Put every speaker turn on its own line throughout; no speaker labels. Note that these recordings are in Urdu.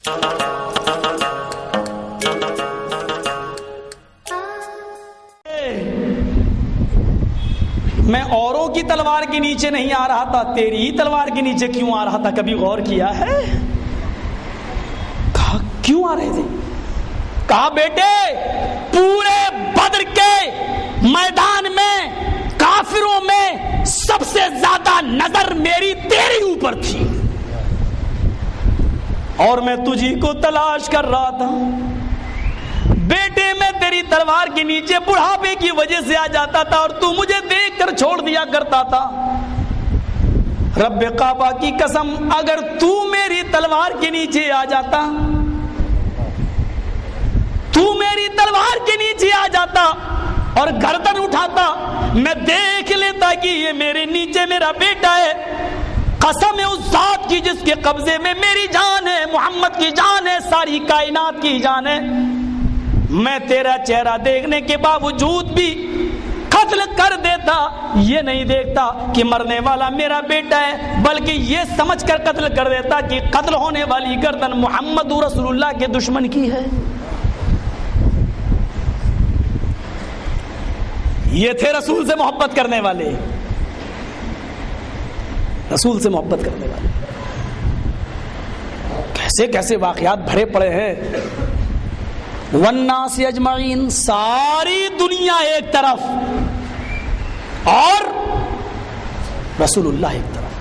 میں اوروں کی تلوار کے نیچے نہیں آ رہا تھا، تیری ہی تلوار کے نیچے کیوں آ رہا تھا؟ کبھی غور کیا ہے؟ کہا کیوں آ رہے تھے؟ کہا بیٹے پورے بدر کے میدان میں کافروں میں سب سے زیادہ نظر میری تیری اوپر تھی اور میں تجھی کو تلاش کر رہا تھا۔ بیٹے میں تیری تلوار کے نیچے بڑھاپے کی وجہ سے آ جاتا تھا اور تو مجھے دیکھ کر چھوڑ دیا کرتا تھا۔ رب کعبہ کی قسم اگر تو میری تلوار کے نیچے آ جاتا، تو میری تلوار کے نیچے آ جاتا اور گردن اٹھاتا، میں دیکھ لیتا کہ یہ میرے نیچے میرا بیٹا ہے۔ قسم ہے اس ذات کی جس کے قبضے میں میری جان ہے، محمد کی جان ہے، ساری کائنات کی جان ہے، میں تیرا چہرہ دیکھنے کے باوجود بھی قتل کر دیتا۔ یہ نہیں دیکھتا کہ مرنے والا میرا بیٹا ہے، بلکہ یہ سمجھ کر قتل کر دیتا کہ قتل ہونے والی گردن محمد رسول اللہ کے دشمن کی ہے۔ یہ تھے رسول سے محبت کرنے والے، رسول سے محبت کرنے والے۔ کیسے کیسے واقعات بھرے پڑے ہیں۔ والناس اجمعین، ساری دنیا ایک طرف اور رسول اللہ ایک طرف۔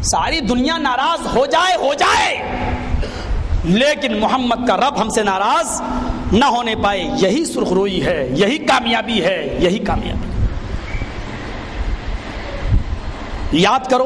ساری دنیا ناراض ہو جائے لیکن محمد کا رب ہم سے ناراض نہ ہونے پائے، یہی سرخروئی ہے، یہی کامیابی ہے، یہی کامیابی۔ یاد کرو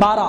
12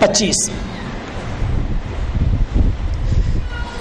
25।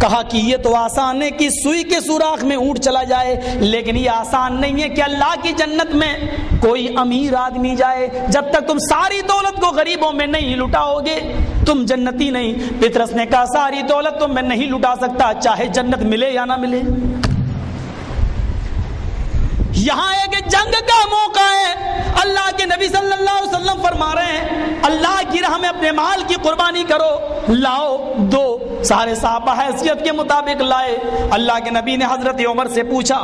کہا کہ یہ تو آسان ہے کہ سوئی کے سوراخ میں اونٹ چلا جائے، لیکن یہ آسان نہیں ہے کہ اللہ کی جنت میں کوئی امیر آدمی جائے۔ جب تک تم ساری دولت کو غریبوں میں نہیں لٹاؤ گے تم جنتی نہیں۔ پطرس نے کہا ساری دولت تو میں نہیں لٹا سکتا، چاہے جنت ملے یا نہ ملے۔ یہاں ایک جنگ کا موقع ہے، اللہ کے نبی صلی اللہ علیہ وسلم فرما رہے ہیں اللہ کی راہ میں اپنے مال کی قربانی کرو، لاؤ دو۔ سارے صحابہ حیثیت کے مطابق لائے۔ اللہ کے نبی نے حضرت عمر سے پوچھا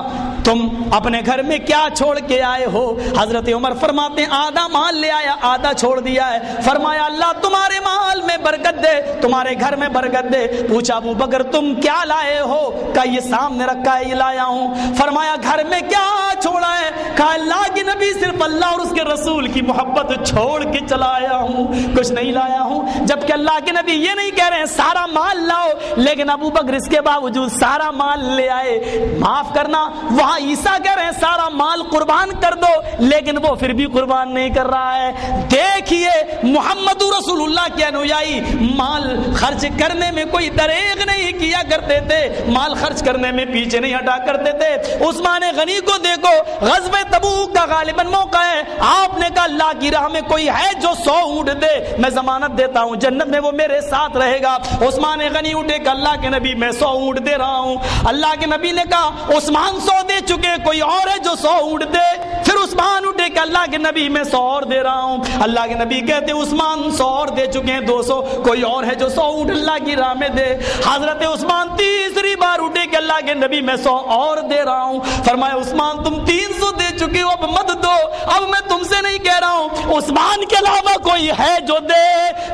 تم اپنے گھر میں کیا چھوڑ کے آئے ہو؟ حضرت عمر فرماتے ہیں آدھا مال لے آیا، آدھا چھوڑ دیا ہے۔ فرمایا اللہ تمہارے مال میں برکت دے، تمہارے گھر میں برکت دے۔ پوچھا ابو بکر تم کیا لائے ہو؟ کہا یہ سامنے رکھا ہے یہ لایا ہوں۔ فرمایا گھر میں کیا چھوڑا ہے؟ کہا اللہ کے نبی صرف اللہ اور اس کے رسول کی محبت چھوڑ کے چلا آیا ہوں، کچھ نہیں لایا ہوں۔ جبکہ اللہ کے نبی یہ نہیں کہہ رہے ہیں سارا مال لاؤ، لیکن ابو بکر اس کے باوجود سارا مال لے آئے۔ معاف کرنا، وہاں عیسیٰ کہہ رہے ہیں سارا مال قربان کر دو، لیکن وہ پھر بھی قربان نہیں کر رہا ہے۔ دیکھیے محمد رسول اللہ کے انویائی مال خرچ کرنے میں کوئی دریغ نہیں کیا کرتے تھے، مال خرچ کرنے میں پیچھے نہیں ہٹا کرتے تھے۔ عثمان غنی کو دیکھو، غزوہ تبوک کا غالباً موقع ہے، آپ نے کہا اللہ کی راہ میں کوئی ہے جو 100 اونٹ دے، میں ضمانت دیتا ہوں جنت میں وہ میرے ساتھ رہے گا۔ عثمان غنی اٹھے کہ اللہ کے نبی میں 100 اونٹ دے رہا ہوں۔ اللہ کے نبی نے کہا عثمان 100 دے چکے، کوئی اور ہے جو 100 اونٹ دے؟ پھر عثمان اٹھے کہ اللہ کے نبی میں 100 اور دے رہا ہوں۔ اللہ کے نبی کہتے عثمان 100 اور دے چکے ہیں، 200، کوئی اور ہے جو 100 اونٹ اللہ کی راہ میں دے؟ حضرت عثمان تیسری بار اٹھے کہ اللہ کے نبی میں 100 اور دے رہا ہوں۔ فرمایا عثمان تم 300 دے چکے ہو، اب مت دو، اب میں تم سے نہیں کہہ رہا ہوں، عثمان کے علاوہ کوئی ہے جو دے؟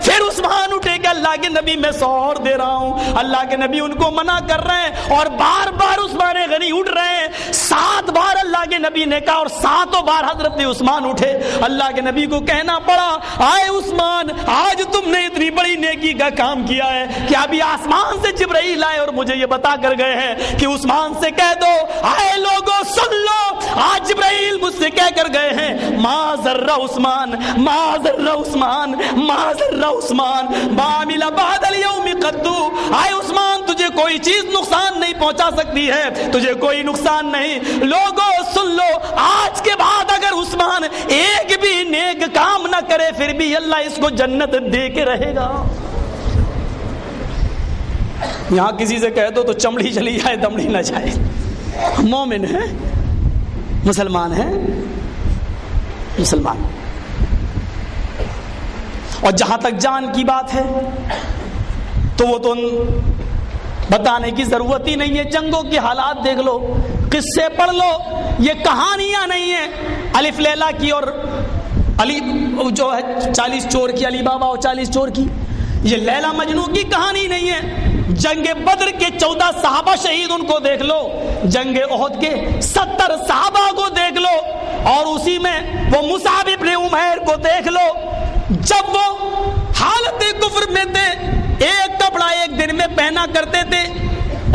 پھر عثمان اٹھے کہ اللہ کے نبی میں 100 اور دے رہا ہوں۔ اللہ کے نبی ان کو منع کر رہے ہیں اور بار بار عثمان غنی اٹھ رہے ہیں۔ 7 بار اللہ کے نبی نے کہا اور 7 بار حضرت عثمان اٹھے۔ اللہ کے نبی کو کہنا پڑا آئے عثمان آج تم نے اتنی بڑی نیکی کا کام کیا ہے کہ ابھی آسمان سے جبرائیل آئے اور مجھے یہ بتا کر گئے ہیں کہ عثمان سے کہہ دو آئے لوگوں سن لو، آج جبرائیل مجھ سے کہہ کر گئے ہیں ما ذرہ عثمان ما ذرہ عثمان ما ذرہ عثمان ما عمل بعد اليوم قدو۔ آئے عثمان تجھے کوئی چیز نقصان نہیں پہنچا سکتی ہے، تجھے کوئی نقصان نہیں۔ لوگوں سن لو آج کے بعد اگر عثمان ایک بھی نیک کام نہ کرے پھر بھی اللہ اس کو جنت دے کے رہے گا۔ یہاں کسی سے کہہ دو تو چمڑی چلی جائے دمڑی نہ جائے، مومن ہے، مسلمان ہے، مسلمان۔ اور جہاں تک جان کی بات ہے تو وہ تو بتانے کی ضرورت ہی نہیں ہے، جنگوں کے حالات دیکھ لو، قصے پڑھ لو، یہ کہانیاں نہیں ہیں الف لیلا کی اور علی جو ہے 40 چور کی، علی بابا اور 40 چور کی، یہ لیلا مجنو کی کہانی نہیں ہے۔ جنگ بدر کے 14 صحابہ شہید ان کو دیکھ لو، جنگ احد کے 70 صحابہ کو دیکھ لو، اور اسی میں وہ مصعب ابن عمیر کو دیکھ لو، جب وہ حالت کفر میں تھے ایک کپڑا ایک دن میں پہنا کرتے تھے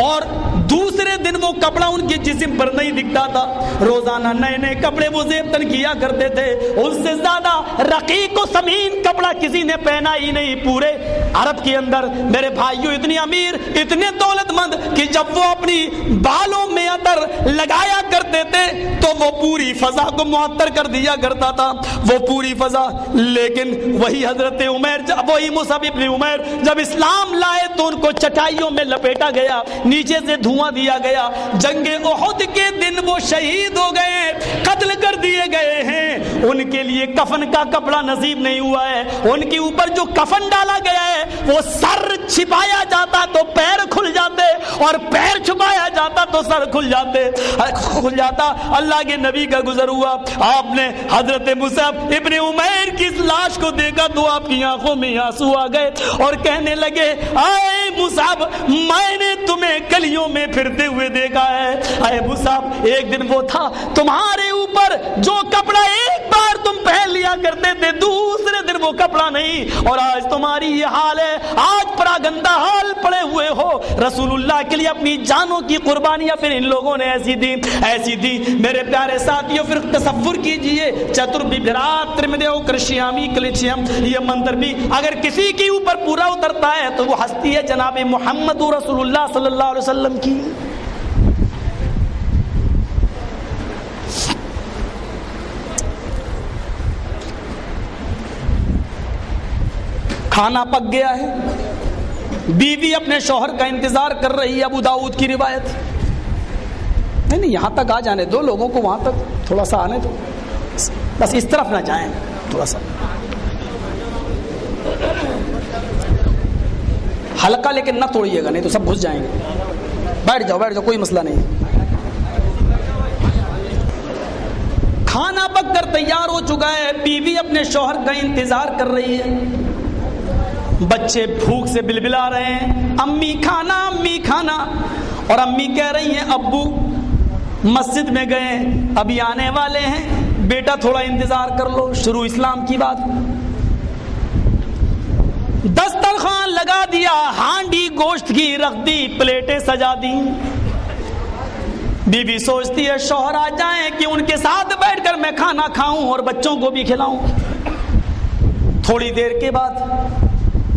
اور دوسرے دن وہ کپڑا ان کے جسم پر نہیں دکھتا تھا، روزانہ نئے نئے کپڑے وہ زیبتن کیا کرتے تھے، اس سے زیادہ رقیق و ثمین کپڑا کسی نے پہنا ہی نہیں پورے عرب کے اندر۔ میرے بھائیوں اتنی امیر اتنے دولت مند کہ جب وہ اپنی بالوں میں عطر لگایا کرتے تھے تو وہ پوری فضا کو معطر کر دیا کرتا تھا، وہ پوری فضا۔ لیکن وہی حضرت عمیر وہی مصعب ابن عمیر جب اسلام لائے تو ان کو چٹائیوں میں لپیٹا گیا، نیچے سے دھواں دیا گیا۔ جنگ احد کے دن وہ شہید ہو گئے، قتل کر دیے گئے ہیں، ان کے لیے کفن کا کپڑا نصیب نہیں ہوا ہے، ان کے اوپر جو کفن ڈالا گیا ہے وہ سر چھپایا جاتا تو پیر کھل جاتے اور پیر چھپایا جاتا تو سر کھل جاتا۔ اللہ کے نبی کا گزر ہوا، آپ نے حضرت مصعب ابن عمیر کی اس لاش کو دیکھا تو آپ کی آنکھوں میں آنسو آ گئے اور کہنے لگے اے مصعب میں نے تمہیں گلیوں میں پھرتے ہوئے دیکھا ہے، اے مصعب ایک دن وہ تھا تمہارے اوپر جو کپڑا ایک بار تم پہن لیا کرتے تھے دوسرے دن کو کپڑا نہیں، اور آج تمہاری یہ حال ہے، آج پراگندہ حال پڑے ہوئے ہو، رسول اللہ کے لیے اپنی جانوں کی قربانیاں پھر ان لوگوں نے ایسی دی میرے پیارے ساتھیوں۔ پھر تصور کیجئے، چتر ببھرات ترمدیو کرشیامی کلچیم، یہ منتر بھی اگر کسی کے اوپر پورا اترتا ہے تو وہ ہستی ہے جناب محمد رسول اللہ صلی اللہ علیہ وسلم کی۔ کھانا پک گیا ہے، بیوی اپنے شوہر کا انتظار کر رہی ہے، ابو داؤد کی روایت۔ نہیں یہاں تک آ جانے دو لوگوں کو، وہاں تک تھوڑا سا آنے دو، بس اس طرف نہ جائیں تھوڑا سا ہلکا، لیکن نہ توڑیے گا نہیں تو سب گھس جائیں گے۔ بیٹھ جاؤ کوئی مسئلہ نہیں۔ کھانا پک کر تیار ہو چکا ہے، بیوی اپنے شوہر کا انتظار کر رہی ہے، بچے بھوک سے بلبلا رہے ہیں، امی کھانا امی کھانا، اور امی کہہ رہی ہیں ابو مسجد میں گئے ابھی آنے والے ہیں، بیٹا تھوڑا انتظار کر لو۔ شروع اسلام کی بات، دسترخوان لگا دیا، ہانڈی گوشت کی رکھ دی، پلیٹیں سجا دی۔ بیوی سوچتی ہے شوہر آ جائیں کہ ان کے ساتھ بیٹھ کر میں کھانا کھاؤں اور بچوں کو بھی کھلاؤں۔ تھوڑی دیر کے بعد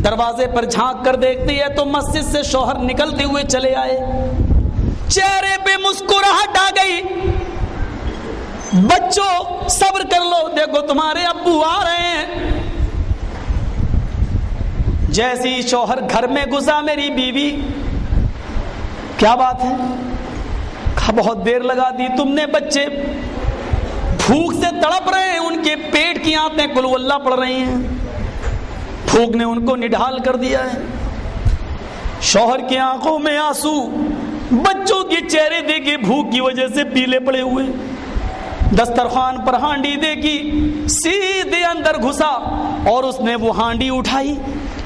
دروازے پر جھانک کر دیکھتی ہے تو مسجد سے شوہر نکلتے ہوئے چلے آئے، چہرے پہ مسکراہٹ آ گئی۔ بچوں صبر کر لو، دیکھو تمہارے ابو آ رہے ہیں۔ جیسی شوہر گھر میں گھسا میری بیوی، کیا بات ہے، بہت دیر لگا دی تم نے، بچے بھوک سے تڑپ رہے ہیں، ان کے پیٹ کی آنتیں قل ہو اللہ پڑھ رہی ہیں، بھوک نے ان کو نڈھال کر دیا ہے۔ شوہر کی آنکھوں میں آنسو، بچوں کے چہرے دیکھے بھوک کی وجہ سے پیلے پڑے ہوئے۔ دسترخوان پر ہانڈی دیکھی، سیدھے اندر گھسا اور اس نے وہ ہانڈی اٹھائی،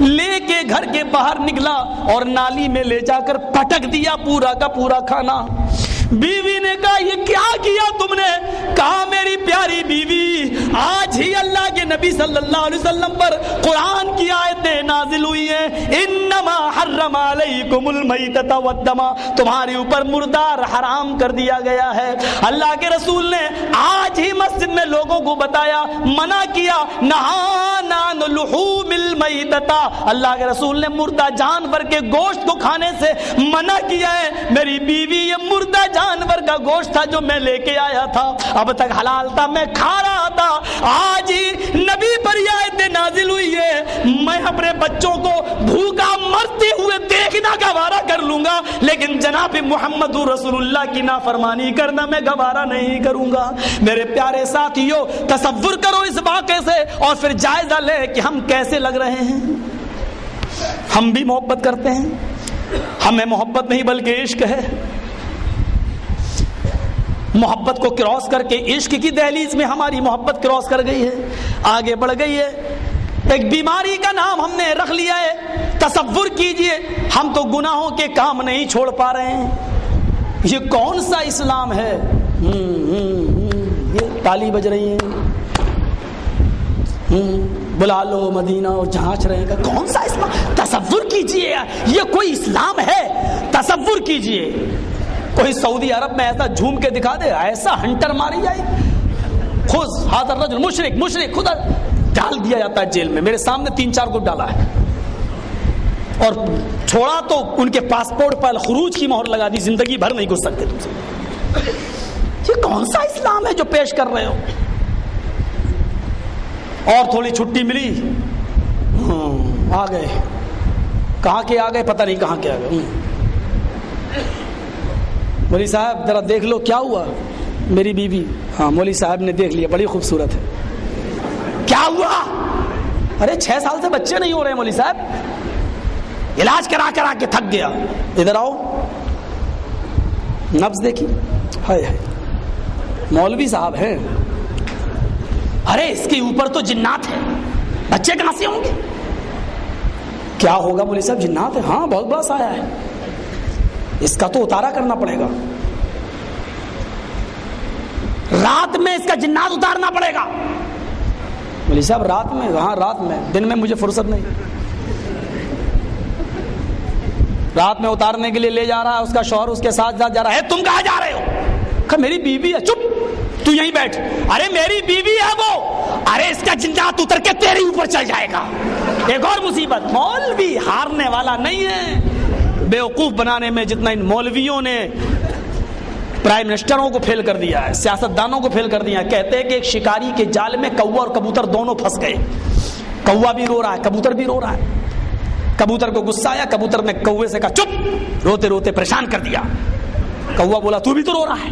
لے کے گھر کے باہر نکلا اور نالی میں لے جا کر پٹک دیا پورا کا پورا کھانا۔ بیوی نے کہا یہ کیا کیا تم نے؟ کہا میری پیاری بیوی، آج ہی اللہ کے نبی صلی اللہ علیہ وسلم پر قرآن کی آیتیں نازل ہوئی ہیں، انما حرم علیکم المیتۃ والدم، تمہارے اوپر مردار حرام کر دیا گیا ہے۔ اللہ کے رسول نے آج ہی مسجد میں لوگوں کو بتایا، منع کیا، نہانا عن لحوم المیتۃ، اللہ کے رسول نے مردہ جانور کے گوشت کو کھانے سے منع کیا ہے۔ میری بیوی یہ مردہ جانور کا گوشت تھا جو میں لے کے آیا تھا، اب تک حلال تھا، میں کھا رہا تھا، آج ہی نبی پر یہ آیت نازل ہوئی ہے، میں اپنے بچوں کو بھوکا مرتے ہوئے دیکھنا گوارا کر لوں گا، لیکن جناب محمد رسول اللہ کی نافرمانی کرنا میں گوارا نہیں کروں گا۔ میرے پیارے ساتھیوں، تصور کرو اس واقعے سے اور پھر جائزہ لے کہ ہم کیسے لگ رہے ہیں۔ ہم بھی محبت کرتے ہیں، ہمیں محبت نہیں بلکہ عشق ہے۔ محبت کو کراس کر کے عشق کی دہلیز میں ہماری محبت کراس کر گئی ہے، آگے بڑھ گئی ہے۔ ایک بیماری کا نام ہم نے رکھ لیا ہے۔ تصور کیجئے ہم تو گناہوں کے کام نہیں چھوڑ پا رہے ہیں، یہ کون سا اسلام ہے؟ یہ تالی بج رہی ہے، بلا لو مدینہ، اور جھانچ رہے ہیں، کون سا اسلام؟ تصور کیجئے یہ کوئی اسلام ہے؟ تصور کیجئے کوئی سعودی عرب میں ایسا جھوم کے دکھا دے، ایسا ہنٹر ماری جائے، خود حاضر رجل مشرک خدا ڈال دیا جاتا ہے جیل میں۔ میرے سامنے 3-4 کو ڈالا ہے، اور چھوڑا تو ان کے پاسپورٹ پر خروج کی مہر لگا دی، زندگی بھر نہیں گھس سکتے تم سے۔ یہ کون سا اسلام ہے جو پیش کر رہے ہو؟ اور تھوڑی چھٹی ملی، آ گئے، کہاں کے آ گئے پتہ نہیں کہاں کے آ گئے۔ مولوی صاحب ذرا دیکھ لو کیا ہوا، میری بیوی، ہاں مولوی صاحب نے دیکھ لیا، بڑی خوبصورت ہے، کیا ہوا؟ ارے 6 سال سے بچے نہیں ہو رہے مولوی صاحب، علاج کرا کرا کے تھک گیا، ادھر آؤ، نبض دیکھی، ہائے مولوی صاحب ہیں، ارے اس کے اوپر تو جنات ہے، بچے کہاں سے ہوں گے؟ کیا ہوگا مولوی صاحب؟ جنات ہے، ہاں بہت بڑا سایہ ہے، اس کا تو اتارا کرنا پڑے گا، رات میں اس کا جنات اتارنا پڑے گا۔ مولوی صاحب رات میں؟ ہاں رات میں، دن میں مجھے فرصت نہیں. رات میں اتارنے کے لیے لے جا رہا ہے، اس کا شوہر اس کے ساتھ جا رہا ہے. تم کہاں جا رہے ہو؟ کہ میری بیوی ہے. چپ، تو یہیں بیٹھ. ارے میری بیوی ہے وہ. ارے اس کا جنجات اتر کے تیرے اوپر چل جائے گا. ایک اور مصیبت، مولوی ہارنے والا نہیں ہے. بیوقوف بنانے میں جتنا ان مولویوں نے پرائم منسٹروں کو فیل کر دیا ہے، سیاستدانوں کو فیل کر دیا ہے. کہتے ہیں کہ ایک شکاری کے جال میں کوا اور کبوتر دونوں پھنس گئے. کوا بھی رو رہا ہے، کبوتر بھی رو رہا ہے. کبوتر کو غصہ آیا، کبوتر نے کوے سے کہا چپ، روتے روتے پریشان کر دیا. کوا بولا تو بھی تو رو رہا ہے.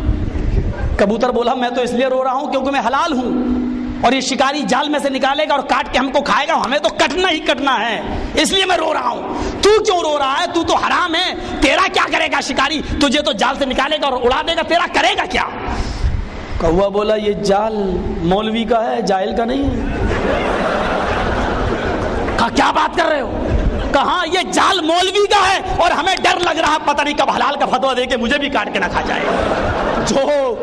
کبوتر بولا میں تو اس لیے رو رہا ہوں کیونکہ میں حلال ہوں، اور یہ شکاری جال میں سے نکالے گا اور کاٹ کے ہم کو کھائے گا، ہمیں تو کٹنا ہی کٹنا ہے، اس لیے میں رو رہا ہوں. تو کیوں رو رہا ہے؟ تو حرام ہے. تیرا کیا کرے گا شکاری؟ تجھے تو جال سے نکالے گا اور اڑا دے گا، تیرا کرے گا کیا؟ کوا بولا یہ جال مولوی کا ہے، جاہل کا نہیں ہے. کہا کیا بات کر رہے ہو؟ کہاں یہ جال مولوی کا ہے اور ہمیں ڈر لگ رہا پتہ نہیں کب حلال کا فتویٰ دے کے مجھے بھی کاٹ کے نہ کھا جائے. جو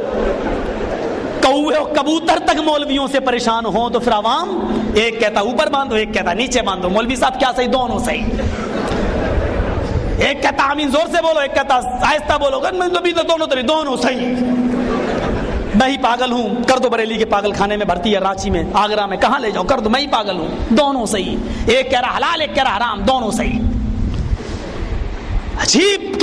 کوے اور کبوتر تک مولویوں سے پریشان ہوں تو پھر عوام ایک کہتا اوپر باندھو، ایک کہتا نیچے باندھو. مولوی صاحب کیا صحیح؟ دونوں صحیح. ایک کہتا آمین زور سے بولو، ایک کہتا آہستہ بولو. دونوں صحیح. میں ہی پاگل ہوں، کر دو بریلی کے پاگل خانے میں بھرتی ہے، رانچی میں، آگرہ میں، کہاں لے جاؤ، کر دو، میں ہی پاگل ہوں. دونوں صحیح. ایک کہہ رہا حلال، ایک کہہ رہا حرام، دونوں صحیح. عجیب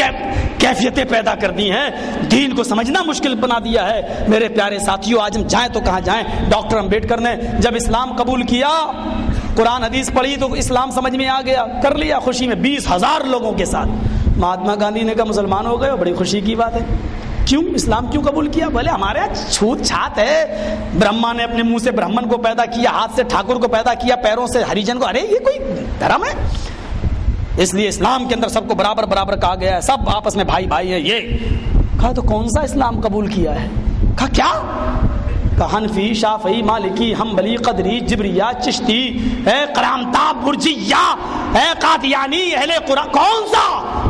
کیفیتیں پیدا کر دی ہیں، دین کو سمجھنا مشکل بنا دیا ہے. میرے پیارے ساتھیوں، آج ہم جائیں تو کہاں جائیں؟ ڈاکٹر امبیڈکر نے جب اسلام قبول کیا، قرآن حدیث پڑھی تو اسلام سمجھ میں آ گیا، کر لیا خوشی میں 20,000 لوگوں کے ساتھ. مہاتما گاندھی نے کہا مسلمان ہو گئے ہو، بڑی خوشی کی بات ہے. کیوں اسلام کیوں قبول کیا؟ بولے ہمارے چھوت چھات ہے، برہما نے اپنے منہ سے برہمن کو پیدا کیا، ہاتھ سے ٹھاکر کو پیدا کیا، پیروں سے ہریجن کو. ارے یہ کوئی دھرم ہے؟ اس لیے اسلام کے اندر سب کو برابر برابر کہا گیا ہے، سب آپس میں بھائی بھائی ہیں. یہ کہا تو کون سا اسلام قبول کیا ہے؟ کہا کیا؟ کہا حنفی، شافعی، مالکی، حنبلی، قدری، جبریہ، چشتی، کرامتاب، مرجیہ، قادیانی، اہل قرآن. کون سا؟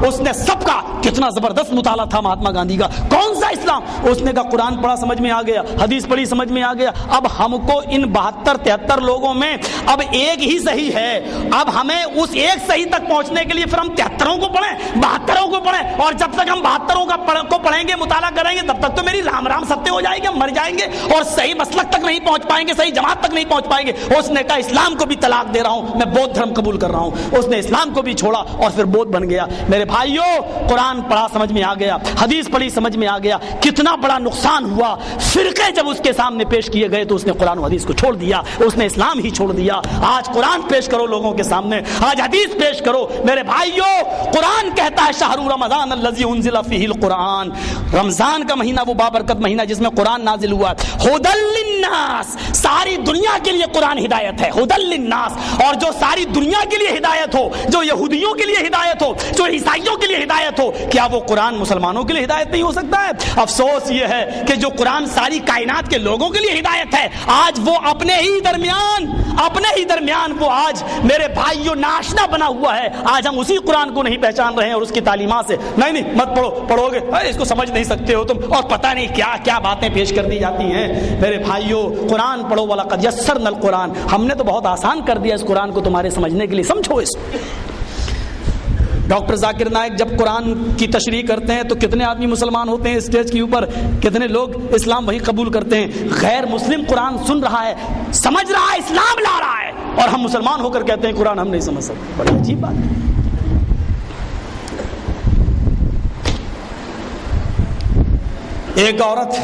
اس نے سب کا کتنا زبردست مطالعہ تھا مہاتما گاندھی کا. کون سا اسلام؟ اس نے کہا قرآن پڑھا سمجھ میں آ گیا، حدیث پڑھی سمجھ میں آ گیا. اب ہم کو ان 72-73 لوگوں میں اب ایک ہی صحیح ہے. اب ہمیں اس ایک صحیح تک پہنچنے کے لیے پھر ہم 73 کو پڑھیں، 72 کو پڑھیں، اور جب تک ہم 72 کو پڑھیں گے، مطالعہ کریں گے، تب تک تو میری رام رام ستیہ ہو جائے گی، ہم مر جائیں گے اور صحیح مسلک تک نہیں پہنچ پائیں گے، صحیح جماعت تک نہیں پہنچ پائیں گے. اس نے کہا اسلام کو بھی طلاق دے رہا ہوں، میں بودھ دھرم قبول کر رہا ہوں. اس نے اسلام کو بھی چھوڑا اور پھر بودھ بن گیا. میرے بھائیوں، قرآن پڑھا سمجھ میں آ گیا، حدیث پڑھی سمجھ میں آ گیا. کتنا بڑا نقصان ہوا. فرقے جب اس کے سامنے پیش کیے گئے تو اس نے قرآن و حدیث کو چھوڑ دیا، اس نے اسلام ہی چھوڑ دیا. آج قرآن پیش کرو لوگوں کے سامنے، آج حدیث پیش کرو. میرے بھائیوں، قرآن کہتا ہے شہر رمضان الذی انزل فیہ القرآن، رمضان کا مہینہ وہ بابرکت مہینہ جس میں قرآن نازل ہوا. ھدی للناس، ساری دنیا کے لیے قرآن ہدایت ہے. ھدی للناس، اور جو ساری دنیا کے لیے ہدایت ہو، جو یہودیوں کے لیے ہدایت ہو، جو عیسائیوں کے لیے ہدایت ہو، کیا وہ قرآن مسلمانوں کے لیے ہدایت نہیں ہو سکتا ہے؟ افسوس یہ ہے کہ جو قرآن ساری کائنات کے لوگوں کے لیے ہدایت ہے، آج وہ اپنے ہی درمیان وہ آج میرے بھائیوں ناشنا بنا ہوا ہے. آج ہم اسی قرآن کو نہیں پہچان رہے ہیں اور اس کی تعلیمات سے نہیں مت پڑھو، پڑھو گے اس کو سمجھ نہیں سکتے ہو تم، اور پتہ نہیں کیا کیا باتیں پیش کر دی جاتی ہیں. میرے بھائیوں، قرآن پڑھو. وَلَقَدْ يَسَّرْنَا الْقُرْآنَ، ہم نے تو بہت آسان کر دیا اس قرآن کو تمہارے سمجھنے کے لیے، سمجھو اس. ڈاکٹر ذاکر نائک جب قرآن کی تشریح کرتے ہیں تو کتنے آدمی مسلمان ہوتے ہیں اسٹیج کے اوپر، کتنے لوگ اسلام وہی قبول کرتے ہیں. غیر مسلم قرآن سن رہا ہے، سمجھ رہا ہے، اسلام لا رہا ہے، اور ہم مسلمان ہو کر کہتے ہیں قرآن ہم نہیں سمجھ سکتے. بڑی عجیب بات ہے. ایک عورت،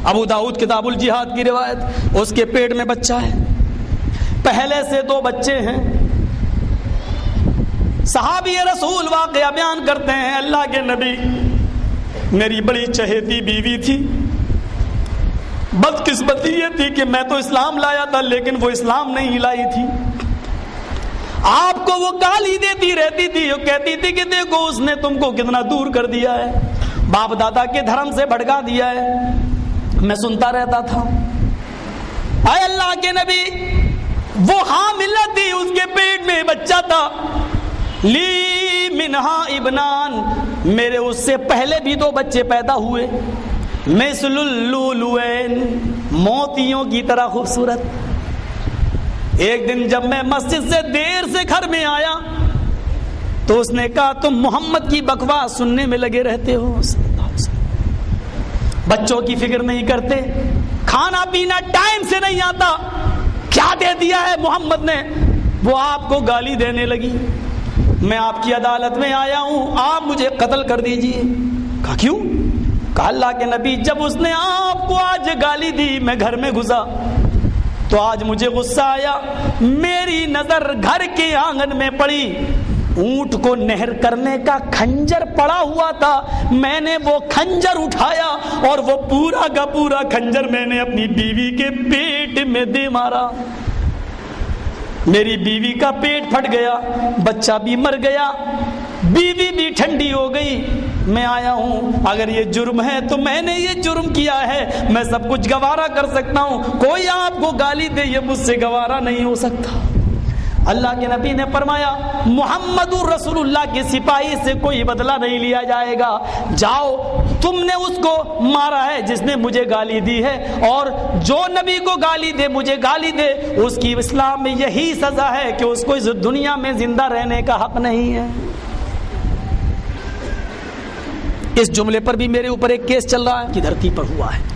ابو داؤد کتاب الجہاد کی روایت، اس کے پیٹ میں بچہ ہے، پہلے سے 2 بچے ہیں. صحابی رسول واقعہ بیان کرتے ہیں، اللہ کے نبی، میری بڑی چہیتی بیوی تھی. بدقسمتی یہ تھی کہ میں تو اسلام لایا تھا لیکن وہ اسلام نہیں لائی تھی. آپ کو وہ گالی دیتی رہتی تھی، وہ کہتی تھی کہ دیکھو اس نے تم کو کتنا دور کر دیا ہے، باپ دادا کے دھرم سے بھٹکا دیا ہے. میں سنتا رہتا تھا. اے اللہ کے نبی، وہ حاملہ تھی، اس کے پیٹ میں بچہ تھا. لی منہا ابنان، میرے اس سے پہلے بھی 2 بچے پیدا ہوئے، مثل اللؤلؤین، موتیوں کی طرح خوبصورت. ایک دن جب میں مسجد سے دیر سے گھر میں آیا تو اس نے کہا تم محمد کی بکواس سننے میں لگے رہتے ہو، بچوں کی فکر نہیں کرتے، کھانا پینا ٹائم سے نہیں آتا، کیا دے دیا ہے محمد نے؟ وہ آپ کو گالی دینے لگی، میں آپ کی عدالت میں آیا ہوں، آپ مجھے قتل کر دیجئے۔ کہا کیوں؟ کہا اللہ کے نبی جب اس نے آپ کو آج گالی دی میں گھر میں گھسا تو آج مجھے غصہ آیا، میری نظر گھر کے آنگن میں پڑی، اونٹ کو نہر کرنے کا کھنجر پڑا ہوا تھا، میں نے وہ کھنجر اٹھایا اور وہ پورا کا پورا کھنجر میں نے اپنی بیوی کے پیٹ میں دے مارا، میری بیوی کا پیٹ پھٹ گیا، بچہ بھی مر گیا، بیوی بھی ٹھنڈی ہو گئی، میں آیا ہوں، اگر یہ جرم ہے تو میں نے یہ جرم کیا ہے، میں سب کچھ گوارا کر سکتا ہوں، کوئی آپ کو گالی دے یہ مجھ سے گوارا نہیں ہو سکتا۔ اللہ کے نبی نے فرمایا محمد رسول اللہ کے سپاہی سے کوئی بدلہ نہیں لیا جائے گا، جاؤ تم نے اس کو مارا ہے جس نے مجھے گالی دی ہے، اور جو نبی کو گالی دے مجھے گالی دے، اس کی اسلام میں یہی سزا ہے کہ اس کو اس دنیا میں زندہ رہنے کا حق نہیں ہے۔ اس جملے پر بھی میرے اوپر ایک کیس چل رہا ہے کہ دھرتی پر ہوا ہے،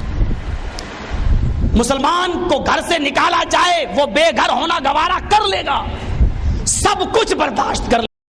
مسلمان کو گھر سے نکالا جائے وہ بے گھر ہونا گوارا کر لے گا، سب کچھ برداشت کر لے